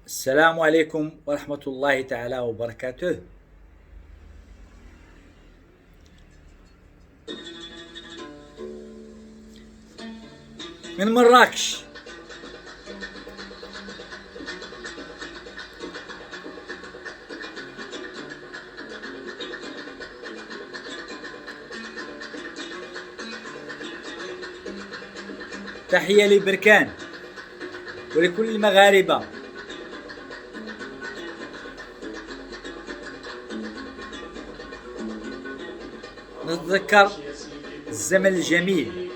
السلام عليكم ورحمة الله تعالى وبركاته. من مراكش. تحية لبركان ولكل المغاربة. نتذكر الزمن الجميل.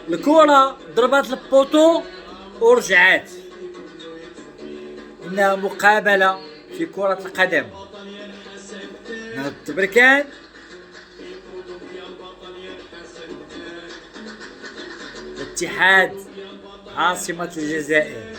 الكرة ضربت البوطو ورجعت. إنها مقابلة في كرة القدم. نهض بركان اتحاد عاصمة الجزائر.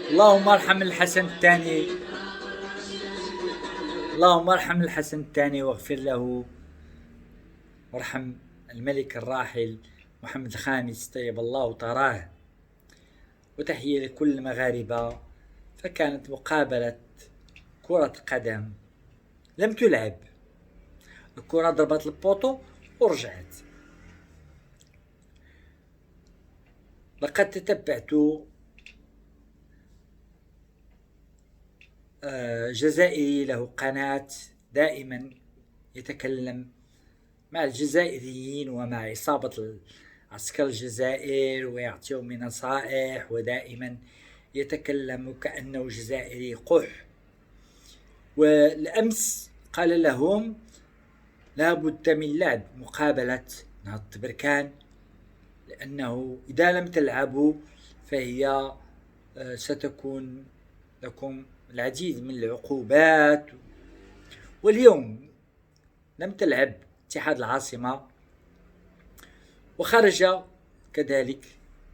اللهم ارحم الحسن الثاني، اللهم ارحم الحسن الثاني واغفر له وارحم الملك الراحل محمد الخامس طيب الله ثراه. وتحية لكل المغاربة. فكانت مقابلة كرة قدم لم تلعب، الكرة ضربت البوطو ورجعت. لقد تتبعت جزائري له قناة دائما يتكلم مع الجزائريين ومع عصابة عسكر الجزائر ويعطيهم من نصائح، ودائما يتكلم كأنه جزائري قح. والأمس قال لهم لا بد من لعب مقابلة نهضة بركان، لأنه إذا لم تلعبوا فهي ستكون لكم العديد من العقوبات. واليوم لم تلعب اتحاد العاصمة، وخرج كذلك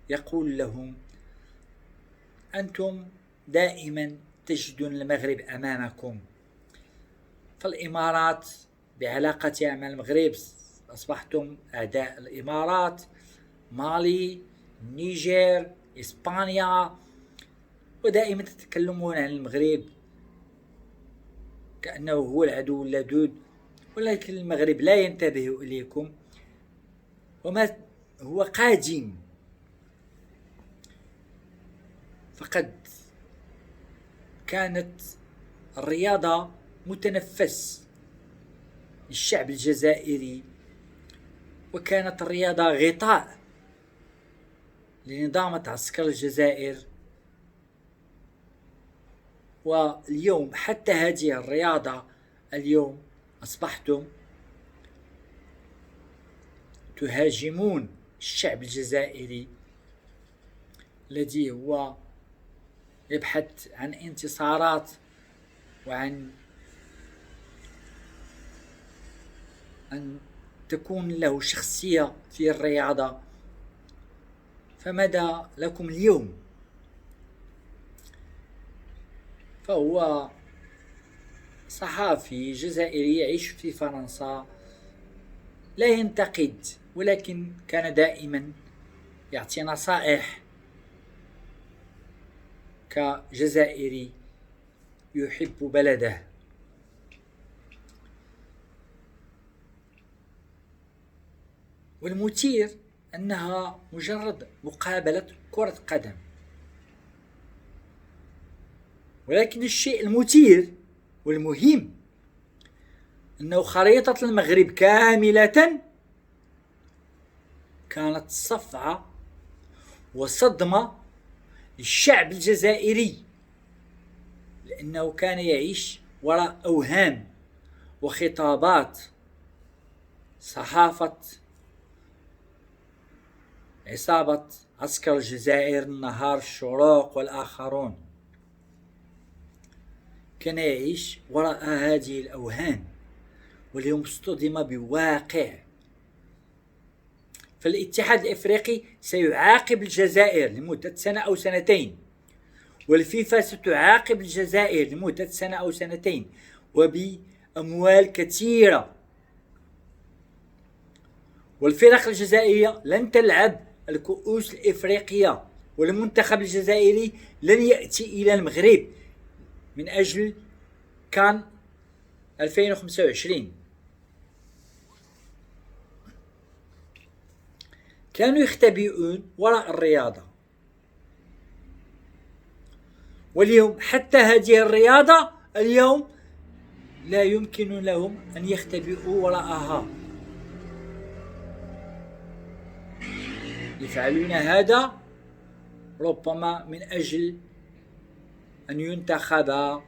يقول لهم أنتم دائما تجدون المغرب أمامكم، فالإمارات بعلاقتها مع المغرب أصبحتم أعداء الإمارات، مالي، النيجر، إسبانيا، ودائما تتكلمون عن المغرب كأنه هو العدو اللدود، ولكن المغرب لا ينتبه إليكم وما هو قادم. فقد كانت الرياضة متنفس للشعب الجزائري، وكانت الرياضة غطاء لنظام عسكر الجزائر. واليوم حتى هذه الرياضة اليوم أصبحتم تهاجمون الشعب الجزائري الذي هو يبحث عن انتصارات وعن أن تكون له شخصية في الرياضة. فماذا لكم اليوم؟ فهو صحافي جزائري يعيش في فرنسا، لا ينتقد ولكن كان دائما يعطي نصائح كجزائري يحب بلده. والمثير أنها مجرد مقابلة كرة قدم، ولكن الشيء المثير والمهم أنه خريطة المغرب كاملة كانت صفعة وصدمة للشعب الجزائري، لأنه كان يعيش وراء أوهام وخطابات صحافة عصابة عسكر الجزائر، النهار، الشروق والآخرون. كان يعيش وراء هذه الأوهام، واليوم اصطدم بواقع. فالاتحاد الإفريقي سيعاقب الجزائر لمدة سنة أو سنتين، والفيفا ستعاقب الجزائر لمدة سنة أو سنتين وبأموال كثيرة. والفرق الجزائرية لن تلعب الكؤوس الإفريقية، والمنتخب الجزائري لن يأتي إلى المغرب من أجل كان 2025. كانوا يختبئون وراء الرياضة، واليوم حتى هذه الرياضة اليوم لا يمكن لهم أن يختبئوا وراءها. يفعلون هذا ربما من أجل أن ينتخب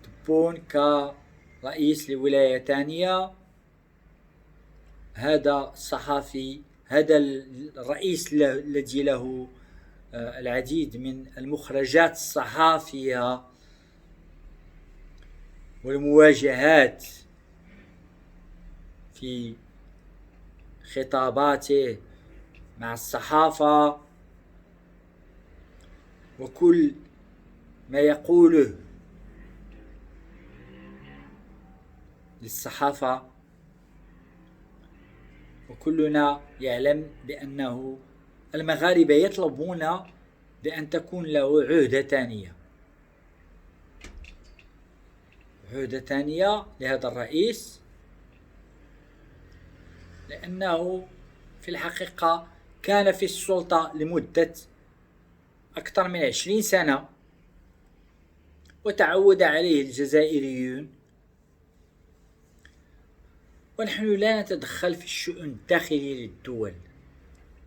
تبون كرئيس لولاية تانية. هذا الصحفي، هذا الرئيس الذي له العديد من المخرجات الصحافية والمواجهات في خطاباته مع الصحافة، وكل ما يقوله للصحافة، وكلنا يعلم بأنه المغاربة يطلبون بأن تكون له عهدة ثانية، عهدة ثانية لهذا الرئيس، لأنه في الحقيقة كان في السلطة لمدة أكثر من 20 سنة وتعود عليه الجزائريون، ونحن لا نتدخل في الشؤون الداخلية للدول،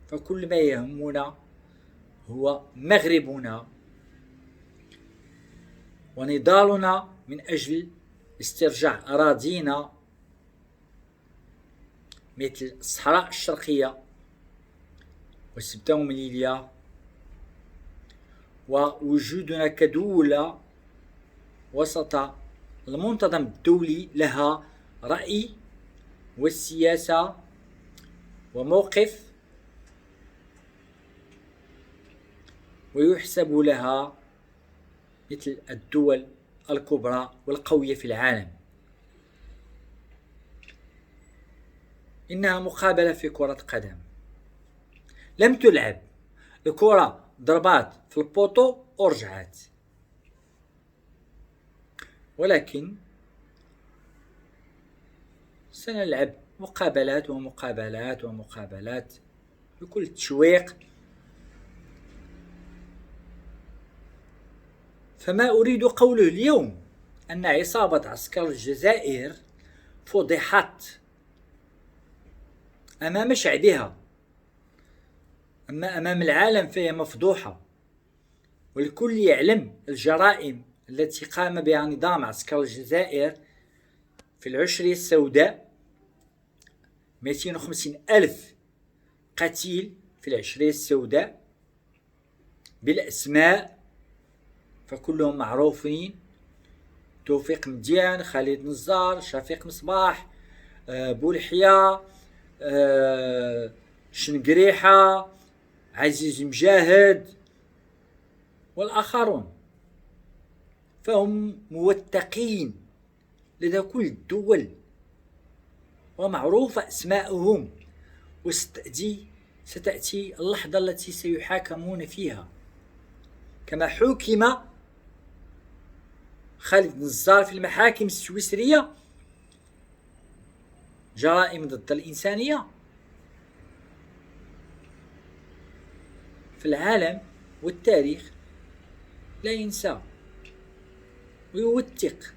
فكل ما يهمنا هو مغربنا ونضالنا من أجل استرجاع أراضينا مثل الصحراء الشرقية والسبتة مليليا، ووجودنا كدولة وسط المنظمة الدولي لها رأي والسياسة وموقف، ويحسب لها مثل الدول الكبرى والقوية في العالم. إنها مقابلة في كرة قدم، لم تلعب، الكرة ضربات في البوطو ورجعت، ولكن سنلعب مقابلات ومقابلات ومقابلات بكل تشويق. فما أريد قوله اليوم أن عصابة عسكر الجزائر فضحت أمام شعبها، أما أمام العالم فهي مفضوحة، والكل يعلم الجرائم التي قام بها نظام عسكر الجزائر في العشرية السوداء. 250,000 قتيل في العشرية السوداء بالأسماء، فكلهم معروفين: توفيق مديان، خالد نزار، شفيق مصباح، بولحية، شنقريحة، عزيز مجاهد والآخرون، فهم موثقين لدى كل الدول ومعروفة أسماءهم، ستأتي اللحظة التي سيحاكمون فيها كما حكم خالد نزار في المحاكم السويسرية جرائم ضد الإنسانية. في العالم والتاريخ لا ينسى ويوثق.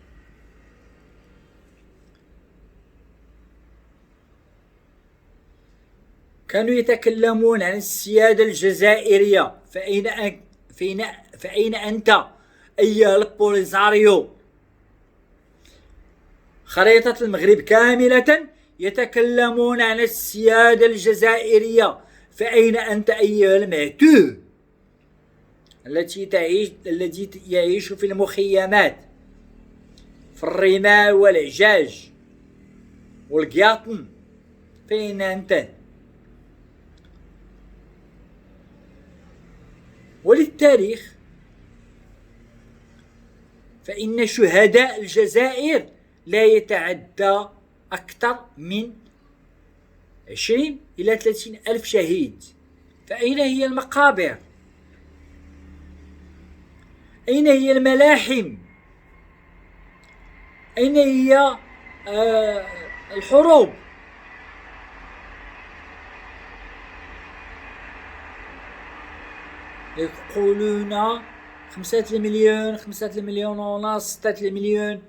كانوا يتكلمون عن السيادة الجزائرية، فأين أنت أيها البوليساريو؟ خريطة المغرب كاملة يتكلمون عن السيادة الجزائرية، فأين أنت أيها المعتوه الذي يعيش في المخيمات في الرمال والعجاج والقياطن فين أنت؟ وللتاريخ فإن شهداء الجزائر لا يتعدى أكثر من 20 إلى 30 ألف شهيد. فأين هي المقابر؟ أين هي الملاحم؟ أين هي الحروب؟ يقولون 5 مليون، 5 مليون ونص، 6 مليون،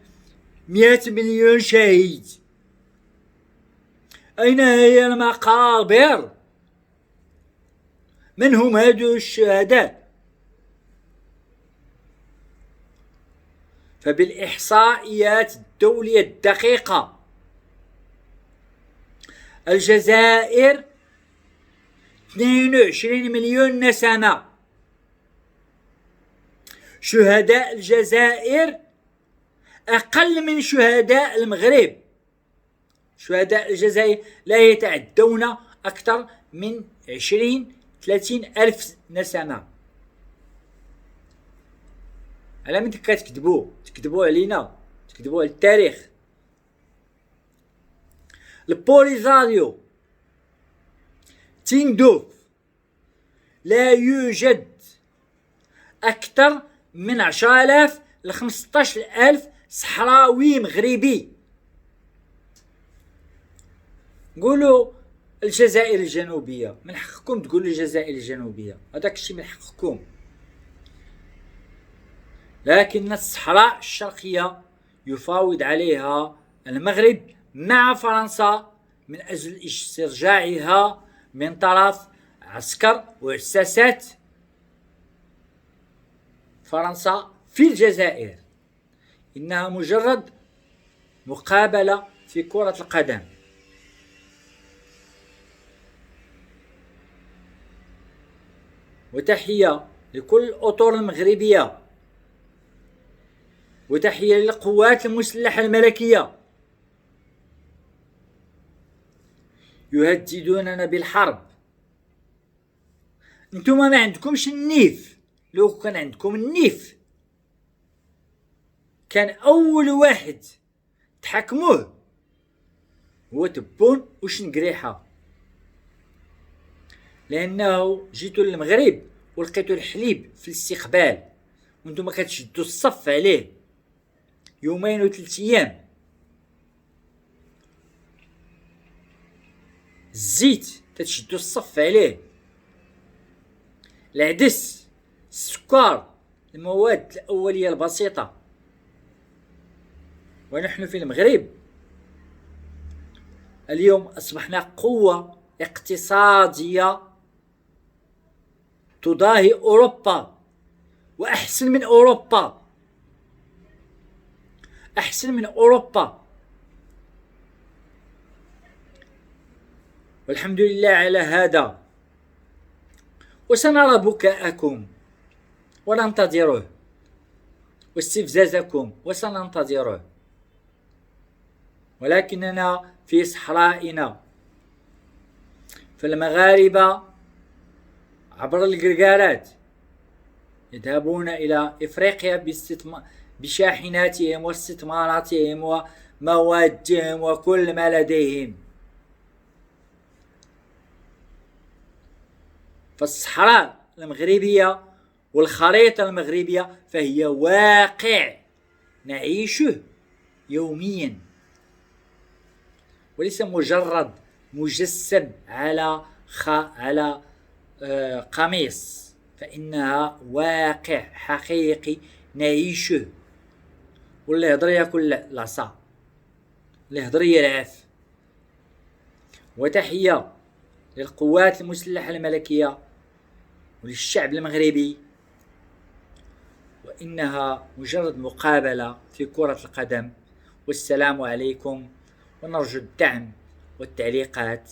100 مليون شهيد. أين هي المقابر؟ من هم هذو الشهداء؟ فبالإحصائيات الدولية الدقيقة الجزائر 22 مليون نسمة. شهداء الجزائر أقل من شهداء المغرب. شهداء الجزائر لا يتعدون أكثر من 20-30 ألف نسمة. على من تكذبوا علينا، تكذبوا على التاريخ. البوليزاريو تندوف لا يوجد أكثر من 10,000 ل 15,000 صحراوي مغربي. قولوا الجزائر الجنوبية، من حقكم تقولوا الجزائر الجنوبية، هذاك الشيء من حقكم. لكن الصحراء الشرقية يفاوض عليها المغرب مع فرنسا من أجل استرجاعها من طرف عسكر وإساسات فرنسا في الجزائر. إنها مجرد مقابلة في كرة القدم. وتحية لكل الأطر المغربية، وتحية للقوات المسلحة الملكية. يهددوننا بالحرب. انتم ما عندكمش النيف. لو كان عندكم النيف كان أول واحد تحكموه هو تبون وشنقريحة، لأنه جيتوا للمغرب ولقيتوا الحليب في الاستقبال وانتم كتشدوا الصف عليه 2 و3 أيام. الزيت تتشدوا الصف عليه، العدس، السكر، المواد الأولية البسيطة. ونحن في المغرب اليوم أصبحنا قوة اقتصادية تضاهي أوروبا، وأحسن من أوروبا، أحسن من أوروبا. والحمد لله على هذا. وسنرى بكاءكم وننتظره، واستفزازكم وسننتظره، ولكننا في صحرائنا. فالمغاربة عبر القرقارات يذهبون إلى إفريقيا بشاحناتهم واستثماراتهم وموادهم وكل ما لديهم. فالصحراء المغربية والخريطة المغربية فهي واقع نعيشه يوميا، وليس مجرد مجسم على قميص، فإنها واقع حقيقي نعيشه. واللي يهضر ياكل العصا، اللي يهضر يلعف. وتحية للقوات المسلحة الملكية وللشعب المغربي، وإنها مجرد مقابلة في كرة القدم. والسلام عليكم، ونرجو الدعم والتعليقات.